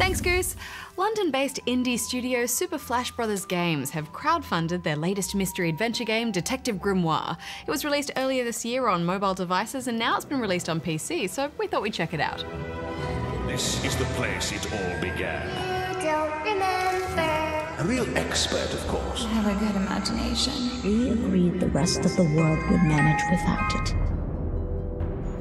Thanks, Goose. London-based indie studio Super Flash Brothers Games have crowdfunded their latest mystery adventure game, Detective Grimoire. It was released earlier this year on mobile devices, and now it's been released on PC, so we thought we'd check it out. This is the place it all began. You don't remember. A real expert, of course. I have a good imagination. We agreed the rest of the world would manage without it.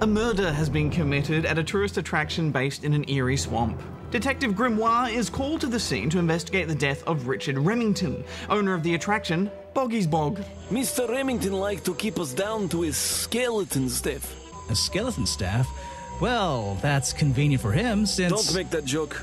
A murder has been committed at a tourist attraction based in an eerie swamp. Detective Grimoire is called to the scene to investigate the death of Richard Remington, owner of the attraction, Boggy's Bog. Mr. Remington liked to keep us down to his skeleton staff. A skeleton staff? Well, that's convenient for him since... Don't make that joke.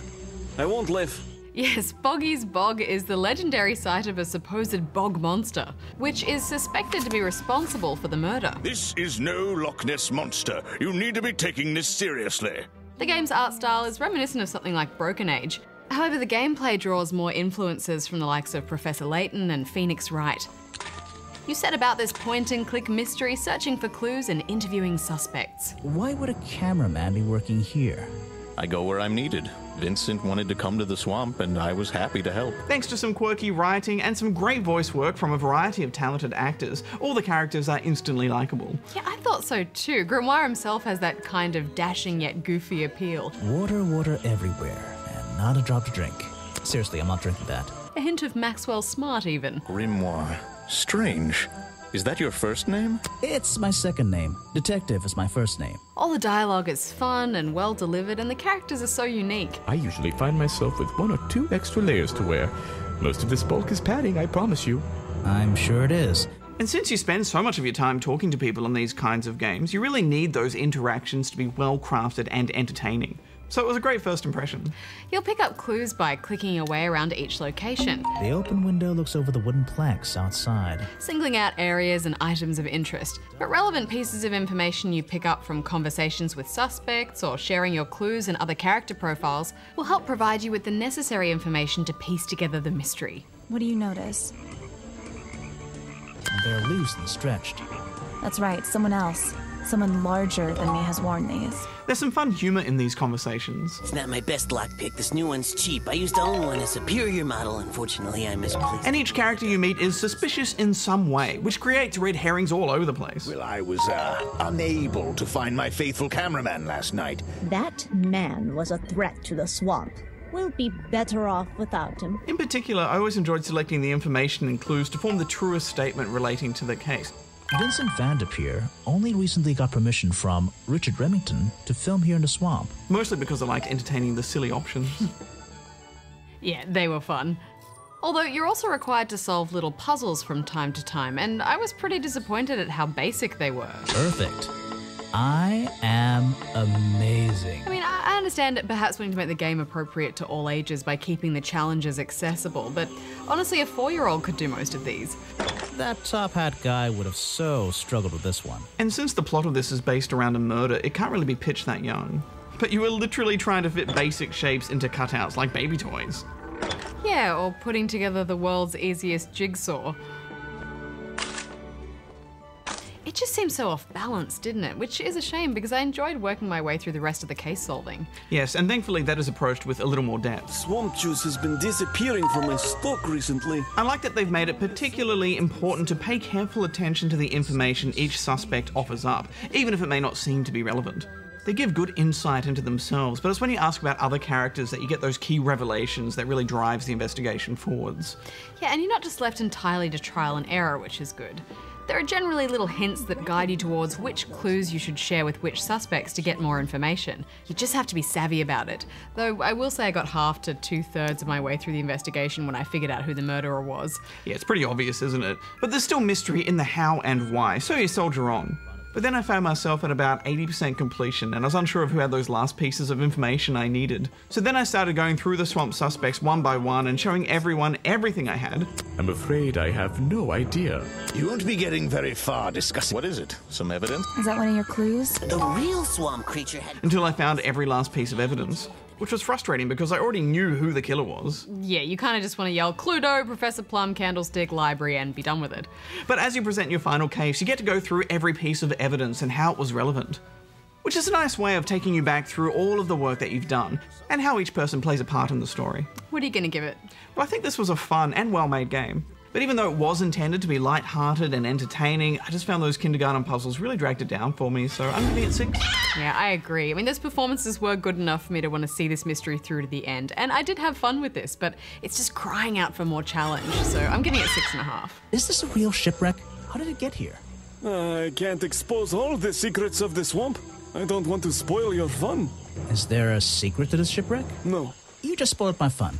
I won't laugh. Yes, Boggy's Bog is the legendary site of a supposed bog monster, which is suspected to be responsible for the murder. This is no Loch Ness monster. You need to be taking this seriously. The game's art style is reminiscent of something like Broken Age. However, the gameplay draws more influences from the likes of Professor Layton and Phoenix Wright. You set about this point-and-click mystery, searching for clues and interviewing suspects. Why would a cameraman be working here? I go where I'm needed. Vincent wanted to come to the swamp, and I was happy to help. Thanks to some quirky writing and some great voice work from a variety of talented actors, all the characters are instantly likeable. Yeah, I thought so too. Grimoire himself has that kind of dashing yet goofy appeal. Water everywhere, and not a drop to drink. Seriously, I'm not drinking that. A hint of Maxwell Smart, even. Grimoire. Strange. Is that your first name? It's my second name. Detective is my first name. All the dialogue is fun and well delivered, and the characters are so unique. I usually find myself with 1 or 2 extra layers to wear. Most of this bulk is padding, I promise you. I'm sure it is. And since you spend so much of your time talking to people on these kinds of games, you really need those interactions to be well crafted and entertaining. So it was a great first impression. You'll pick up clues by clicking your way around each location, The open window looks over the wooden planks outside. singling out areas and items of interest. But relevant pieces of information you pick up from conversations with suspects or sharing your clues and other character profiles will help provide you with the necessary information to piece together the mystery. What do you notice? They're loose and stretched. That's right, someone else. Someone larger than me has worn these. There's some fun humor in these conversations. It's not my best lockpick. This new one's cheap. I used to own one, a superior model. Unfortunately, I misplaced. And each character you meet is suspicious in some way, which creates red herrings all over the place. Well, I was, unable to find my faithful cameraman last night. That man was a threat to the swamp. We'll be better off without him. In particular, I always enjoyed selecting the information and clues to form the truest statement relating to the case. Vincent Van de Peer only recently got permission from Richard Remington to film here in the swamp. Mostly because I liked entertaining the silly options. Yeah, they were fun. Although you're also required to solve little puzzles from time to time, and I was pretty disappointed at how basic they were. Perfect. I am amazing. I mean, I understand that perhaps wanting to make the game appropriate to all ages by keeping the challenges accessible, but honestly, a 4-year-old could do most of these. That top hat guy would have so struggled with this one. And since the plot of this is based around a murder, it can't really be pitched that young. But you were literally trying to fit basic shapes into cutouts like baby toys. Yeah, or putting together the world's easiest jigsaw. It just seemed so off balance, didn't it? Which is a shame because I enjoyed working my way through the rest of the case solving. Yes, and thankfully that is approached with a little more depth. Swamp juice has been disappearing from my stock recently. I like that they've made it particularly important to pay careful attention to the information each suspect offers up, even if it may not seem to be relevant. They give good insight into themselves, but it's when you ask about other characters that you get those key revelations that really drives the investigation forwards. Yeah, and you're not just left entirely to trial and error, which is good. There are generally little hints that guide you towards which clues you should share with which suspects to get more information. You just have to be savvy about it. Though I will say I got half to 2/3 of my way through the investigation when I figured out who the murderer was. Yeah, it's pretty obvious, isn't it? But there's still mystery in the how and why, so you soldier on. But then I found myself at about 80% completion and I was unsure of who had those last pieces of information I needed. So then I started going through the swamp suspects one by one and showing everyone everything I had. I'm afraid I have no idea. You won't be getting very far discussing. What is it? Some evidence? Is that one of your clues? The real swamp creature had... Until I found every last piece of evidence. Which was frustrating because I already knew who the killer was. Yeah, you kind of just want to yell Cluedo, Professor Plum, Candlestick, Library, and be done with it. But as you present your final case, you get to go through every piece of evidence and how it was relevant. which is a nice way of taking you back through all of the work that you've done, and how each person plays a part in the story. What are you going to give it? Well, I think this was a fun and well-made game. But even though it was intended to be light-hearted and entertaining, I just found those kindergarten puzzles really dragged it down for me, so I'm giving it 6. Yeah, I agree. I mean, those performances were good enough for me to want to see this mystery through to the end. And I did have fun with this, but it's just crying out for more challenge, so I'm giving it 6.5. Is this a real shipwreck? How did it get here? I can't expose all the secrets of the swamp. I don't want to spoil your fun. Is there a secret to this shipwreck? No. You just spoiled my fun.